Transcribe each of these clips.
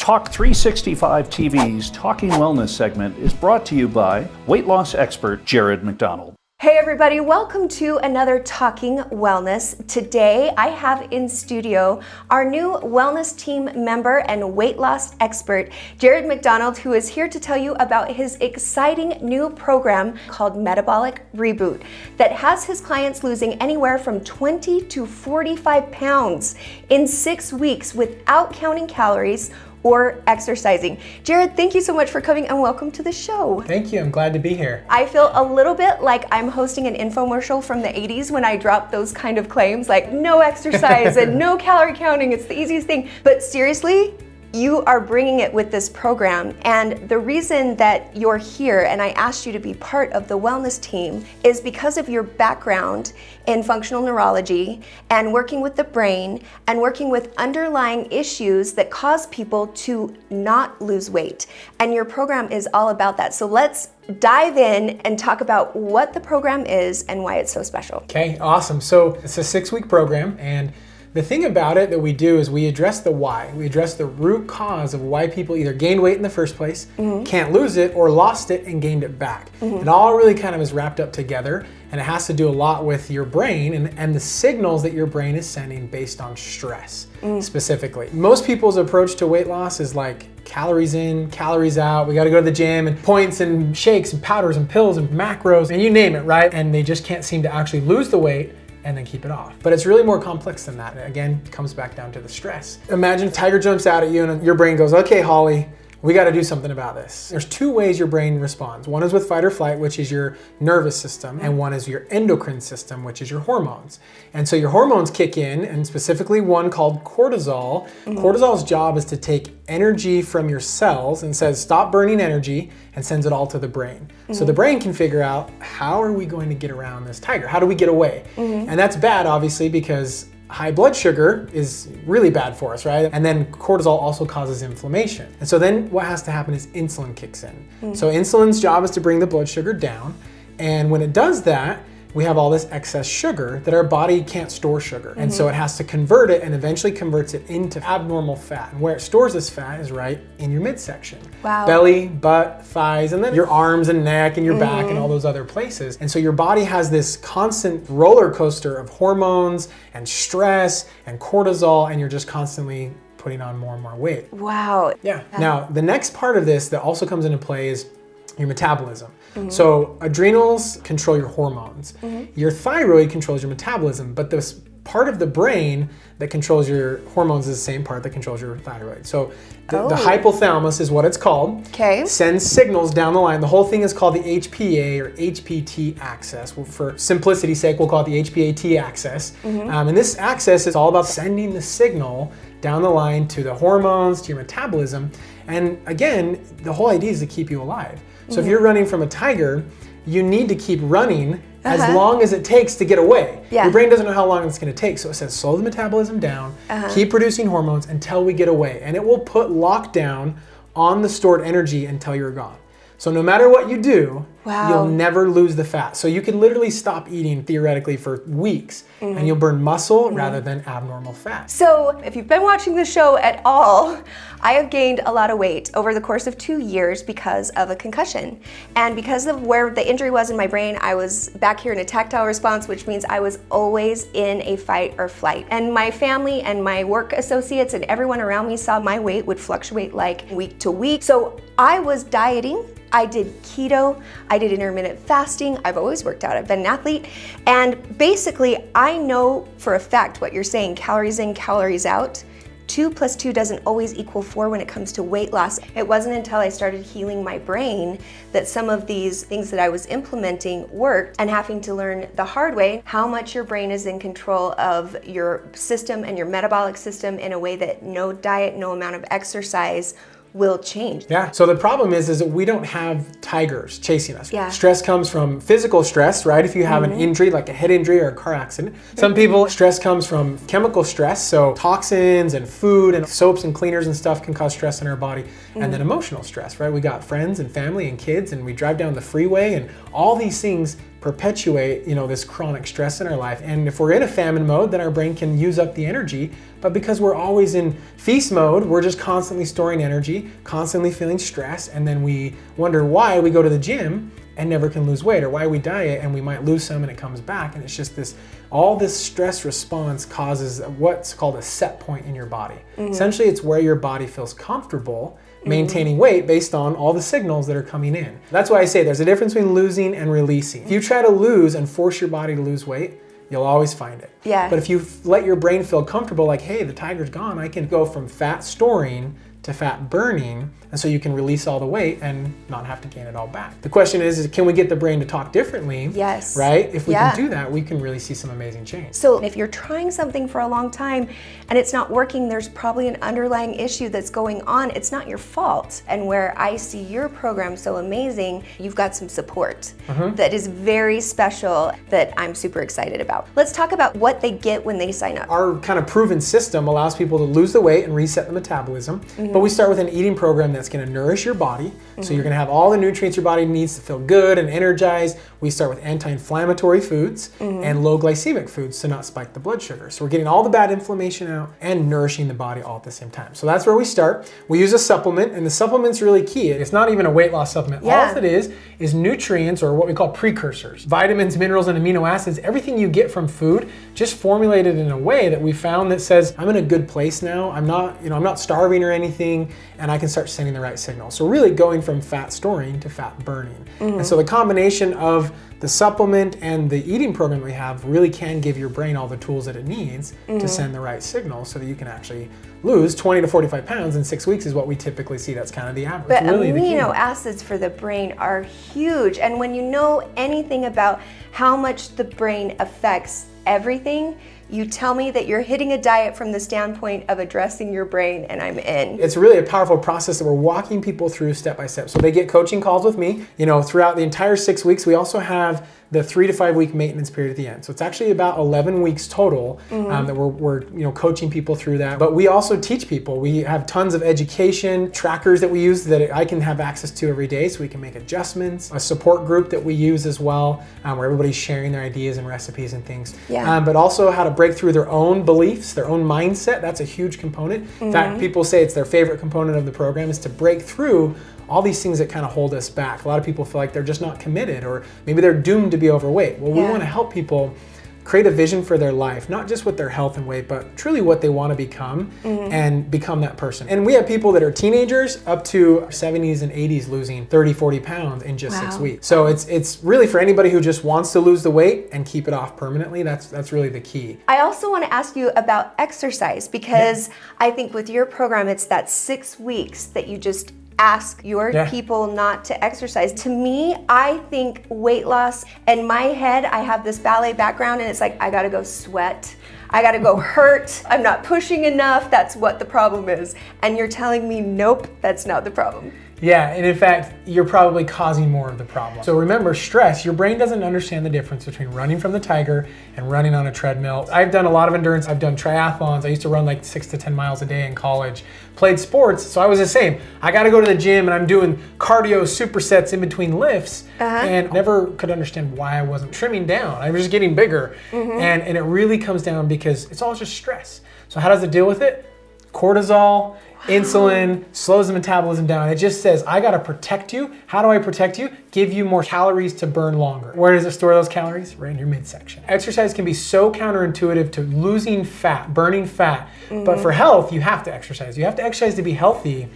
Talk365TV's Talking Wellness segment is brought to you by weight loss expert Jared McDonald. Hey everybody, welcome to another Talking Wellness. Today I have in studio our new wellness team member and weight loss expert, Jared McDonald, who is here to tell you about his exciting new program called Metabolic Reboot that has his clients losing anywhere from 20 to 45 pounds in 6 weeks without counting calories or exercising. Jared, thank you so much for coming and welcome to the show. Thank you, I'm glad to be here. I feel a little bit like I'm hosting an infomercial from the 80s when I dropped those kind of claims like no exercise and no calorie counting, it's the easiest thing. But seriously, you are bringing it with this program, and the reason that you're here and I asked you to be part of the wellness team is because of your background in functional neurology and working with the brain and working with underlying issues that cause people to not lose weight. And your program is all about that. So let's dive in and talk about what the program is and why it's so special. Okay, awesome. So it's a 6-week program, and the thing about it that we do is we address the why. We address the root cause of why people either gained weight in the first place, can't lose it, or lost it and gained it back. It all really kind of is wrapped up together, and it has to do a lot with your brain and the signals that your brain is sending based on stress, specifically. Most people's approach to weight loss is like calories in, calories out. We got to go to the gym and points and shakes and powders and pills and macros and you name it, right? And they just can't seem to actually lose the weight and then keep it off. But it's really more complex than that. Again, it comes back down to the stress. Imagine a tiger jumps out at you and your brain goes, okay, Holly, we got to do something about this. There's 2 ways your brain responds. One is with fight or flight, which is your nervous system, and one is your endocrine system, which is your hormones. And so your hormones kick in, and specifically one called cortisol. Cortisol's job is to take energy from your cells and says, stop burning energy, and sends it all to the brain. So the brain can figure out, how are we going to get around this tiger? How do we get away? And that's bad, obviously, because high blood sugar is really bad for us, right? And then cortisol also causes inflammation. And so then what has to happen is insulin kicks in. So insulin's job is to bring the blood sugar down. And when it does that, we have all this excess sugar that our body can't store sugar. And so it has to convert it and eventually converts it into abnormal fat. And where it stores this fat is right in your midsection. Wow. Belly, butt, thighs, and then your arms and neck and your back and all those other places. And so your body has this constant roller coaster of hormones and stress and cortisol, and you're just constantly putting on more and more weight. Wow. Yeah. Now, the next part of this that also comes into play is your metabolism. So adrenals control your hormones. Your thyroid controls your metabolism, but this part of the brain that controls your hormones is the same part that controls your thyroid. So the hypothalamus is what it's called. Okay. Sends signals down the line. The whole thing is called the HPA or HPT axis. Well, for simplicity's sake, we'll call it the HPAT axis. And this axis is all about sending the signal down the line to the hormones, to your metabolism. And again, the whole idea is to keep you alive. So if you're running from a tiger, you need to keep running as long as it takes to get away. Your brain doesn't know how long it's going to take, so it says slow the metabolism down, keep producing hormones until we get away, and it will put lockdown on the stored energy until you're gone. So no matter what you do, you'll never lose the fat. So you can literally stop eating theoretically for weeks and you'll burn muscle rather than abnormal fat. So if you've been watching the show at all, I have gained a lot of weight over the course of 2 years because of a concussion. And because of where the injury was in my brain, I was back here in a tactile response, which means I was always in a fight or flight. And my family and my work associates and everyone around me saw my weight would fluctuate like week to week. So I was dieting. I did keto, I did intermittent fasting, I've always worked out, I've been an athlete, and basically I know for a fact what you're saying, calories in, calories out. 2 + 2 doesn't always equal 4 when it comes to weight loss. It wasn't until I started healing my brain that some of these things that I was implementing worked, and having to learn the hard way how much your brain is in control of your system and your metabolic system in a way that no diet, no amount of exercise will change. Yeah, so the problem is that we don't have tigers chasing us. Yeah. Stress comes from physical stress, right? If you have an injury, like a head injury or a car accident. Some people, stress comes from chemical stress, so toxins and food and soaps and cleaners and stuff can cause stress in our body. And then emotional stress, right? We got friends and family and kids, and we drive down the freeway, and all these things perpetuate, this chronic stress in our life. And if we're in a famine mode, then our brain can use up the energy. But because we're always in feast mode, we're just constantly storing energy, constantly feeling stress, and then we wonder why we go to the gym and never can lose weight, or why we diet and we might lose some and it comes back. And it's just all this stress response causes what's called a set point in your body. Essentially, it's where your body feels comfortable maintaining weight based on all the signals that are coming in. That's why I say there's a difference between losing and releasing. If you try to lose and force your body to lose weight, you'll always find it. Yeah. But if you let your brain feel comfortable, like, hey, the tiger's gone, I can go from fat storing to fat burning, and so you can release all the weight and not have to gain it all back. The question is can we get the brain to talk differently? Yes. Right? If we can do that, we can really see some amazing change. So if you're trying something for a long time and it's not working, there's probably an underlying issue that's going on. It's not your fault. And where I see your program so amazing, you've got some support that is very special that I'm super excited about. Let's talk about what they get when they sign up. Our kind of proven system allows people to lose the weight and reset the metabolism. But we start with an eating program that's going to nourish your body. So you're going to have all the nutrients your body needs to feel good and energized. We start with anti-inflammatory foods and low glycemic foods to not spike the blood sugar. So we're getting all the bad inflammation out and nourishing the body all at the same time. So that's where we start. We use a supplement, and the supplement's really key. It's not even a weight loss supplement. Yeah. All it is nutrients, or what we call precursors. Vitamins, minerals, and amino acids, everything you get from food, just formulated in a way that we found that says, I'm in a good place now. I'm not starving or anything, and I can start sending the right signal. So really going from fat storing to fat burning. And so the combination of the supplement and the eating program we have really can give your brain all the tools that it needs to send the right signal so that you can actually lose 20 to 45 pounds in 6 weeks is what we typically see. That's kind of the average. But really amino acids for the brain are huge. And when you know anything about how much the brain affects everything, you tell me that you're hitting a diet from the standpoint of addressing your brain, and I'm in. It's really a powerful process that we're walking people through step by step. So they get coaching calls with me, throughout the entire 6 weeks. We also have the 3 to 5 week maintenance period at the end. So it's actually about 11 weeks total that we're coaching people through that. But we also teach people. We have tons of education trackers that we use that I can have access to every day so we can make adjustments. A support group that we use as well, where everybody's sharing their ideas and recipes and things. Yeah. But also how to break through their own beliefs, their own mindset. That's a huge component. In fact, people say it's their favorite component of the program is to break through all these things that kind of hold us back. A lot of people feel like they're just not committed, or maybe they're doomed to be overweight. Well, we want to help people create a vision for their life, not just with their health and weight, but truly what they want to become and become that person. And we have people that are teenagers up to 70s and 80s losing 30, 40 pounds in just 6 weeks. So it's really for anybody who just wants to lose the weight and keep it off permanently. That's really the key. I also want to ask you about exercise, because I think with your program, it's that 6 weeks that you just ask your people not to exercise. To me, I think weight loss, in my head, I have this ballet background, and it's like, I gotta go sweat, I gotta go hurt, I'm not pushing enough, that's what the problem is. And you're telling me, nope, that's not the problem. Yeah, and in fact, you're probably causing more of the problem. So remember, stress, your brain doesn't understand the difference between running from the tiger and running on a treadmill. I've done a lot of endurance, I've done triathlons, I used to run like 6 to 10 miles a day in college, played sports, so I was the same. I gotta go to the gym and I'm doing cardio supersets in between lifts, and never could understand why I wasn't trimming down. I was just getting bigger. And it really comes down because it's all just stress. So how does it deal with it? Cortisol, insulin, slows the metabolism down. It just says, I gotta protect you. How do I protect you? Give you more calories to burn longer. Where does it store those calories? Right in your midsection. Exercise can be so counterintuitive to losing fat, burning fat. But for health, you have to exercise. You have to exercise to be healthy,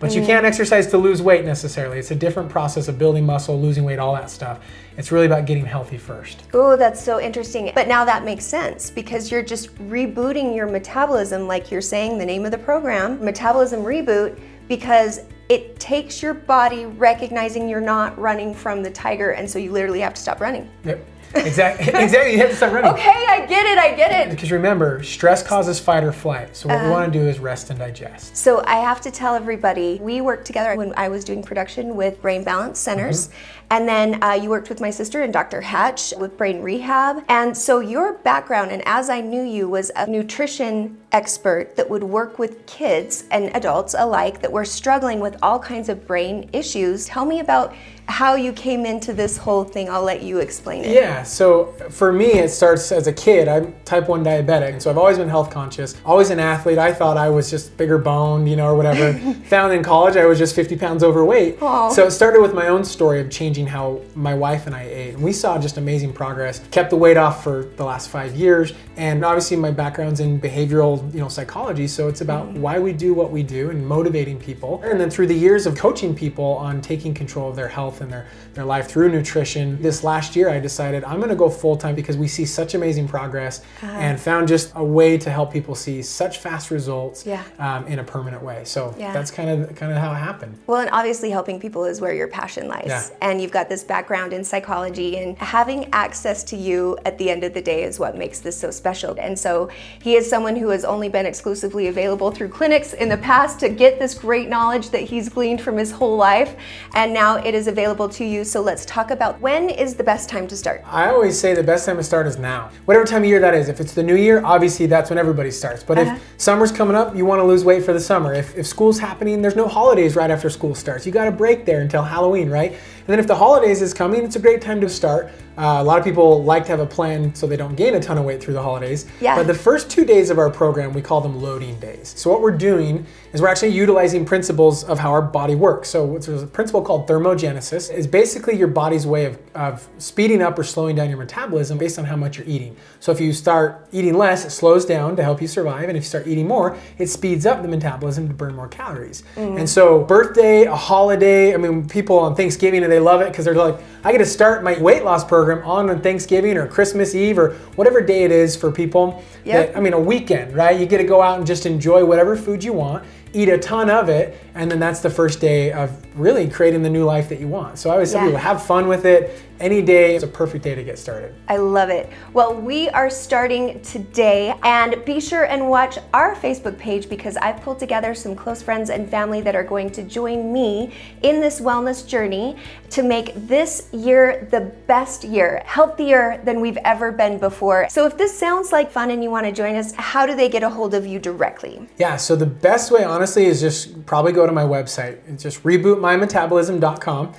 but you can't exercise to lose weight necessarily. It's a different process of building muscle, losing weight, all that stuff. It's really about getting healthy first. Oh, that's so interesting. But now that makes sense, because you're just rebooting your metabolism, like you're saying the name of the program, Metabolism Reboot, because it takes your body recognizing you're not running from the tiger, and so you literally have to stop running. Yep. Exactly. You have to stop running. Okay, I get it. Because remember, stress causes fight or flight. So what we want to do is rest and digest. So I have to tell everybody, we worked together when I was doing production with Brain Balance Centers. And then you worked with my sister and Dr. Hatch with brain rehab. And so your background, and as I knew you, was a nutrition expert that would work with kids and adults alike that were struggling with all kinds of brain issues. Tell me about how you came into this whole thing. I'll let you explain it. Yeah, so for me, it starts as a kid. I'm type 1 diabetic, and so I've always been health conscious, always an athlete. I thought I was just bigger boned, or whatever. Found in college, I was just 50 pounds overweight. Aww. So it started with my own story of changing how my wife and I ate. And we saw just amazing progress, kept the weight off for the last 5 years. And obviously my background's in behavioral, psychology. So it's about why we do what we do and motivating people. And then through the years of coaching people on taking control of their health and their life through nutrition, this last year I decided I'm going to go full time because we see such amazing progress and found just a way to help people see such fast results in a permanent way. So that's kind of how it happened. Well, and obviously helping people is where your passion lies. Yeah. And you've got this background in psychology, and having access to you at the end of the day is what makes this so special. And so he is someone who has only been exclusively available through clinics in the past to get this great knowledge that he's gleaned from his whole life. And now it is available to you. So let's talk about, when is the best time to start? I always say the best time to start is now. Whatever time of year that is. If it's the new year, obviously that's when everybody starts. But if summer's coming up, you want to lose weight for the summer. If school's happening, there's no holidays right after school starts. You got a break there until Halloween, right? And then if the holidays is coming, it's a great time to start. A lot of people like to have a plan so they don't gain a ton of weight through the holidays. Yeah. But the first 2 days of our program, we call them loading days. So what we're doing is we're actually utilizing principles of how our body works. So there's a principle called thermogenesis. It's basically your body's way of speeding up or slowing down your metabolism based on how much you're eating. So if you start eating less, it slows down to help you survive. And if you start eating more, it speeds up the metabolism to burn more calories. And so birthday, a holiday, people on Thanksgiving, and they love it because they're like, I get to start my weight loss program on Thanksgiving or Christmas Eve or whatever day it is for people. Yep. A weekend, right? You get to go out and just enjoy whatever food you want, eat a ton of it, and then that's the first day of really creating the new life that you want. So I always tell people, have fun with it. Any day is a perfect day to get started. I love it. Well, we are starting today, and be sure and watch our Facebook page because I've pulled together some close friends and family that are going to join me in this wellness journey to make this year the best year, healthier than we've ever been before. So if this sounds like fun and you want to join us, how do they get a hold of you directly? Yeah, so the best way, honestly, is just probably go to my website. It's just rebootmymetabolism.com.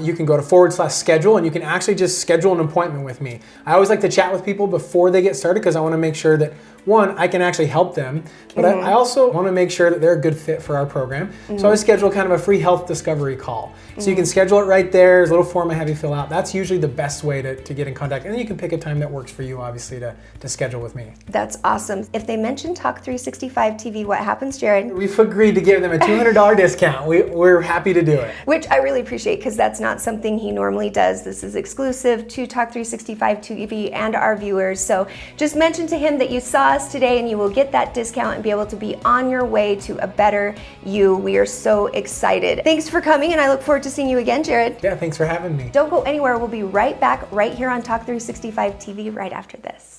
You can go to /schedule, and you can actually just schedule an appointment with me. I always like to chat with people before they get started because I want to make sure that, one, I can actually help them, but I also want to make sure that they're a good fit for our program. So I schedule kind of a free health discovery call. So you can schedule it right there. There's a little form I have you fill out. That's usually the best way to get in contact. And then you can pick a time that works for you, obviously, to schedule with me. That's awesome. If they mention Talk365TV, what happens, Jared? We've agreed to give them a $200 discount. We're happy to do it. Which I really appreciate because that's not something he normally does. This is exclusive to Talk365TV and our viewers. So just mention to him that you saw us today and you will get that discount and be able to be on your way to a better you. We are so excited. Thanks for coming, and I look forward to seeing you again, Jared. Yeah, thanks for having me. Don't go anywhere. We'll be right back right here on Talk365TV right after this.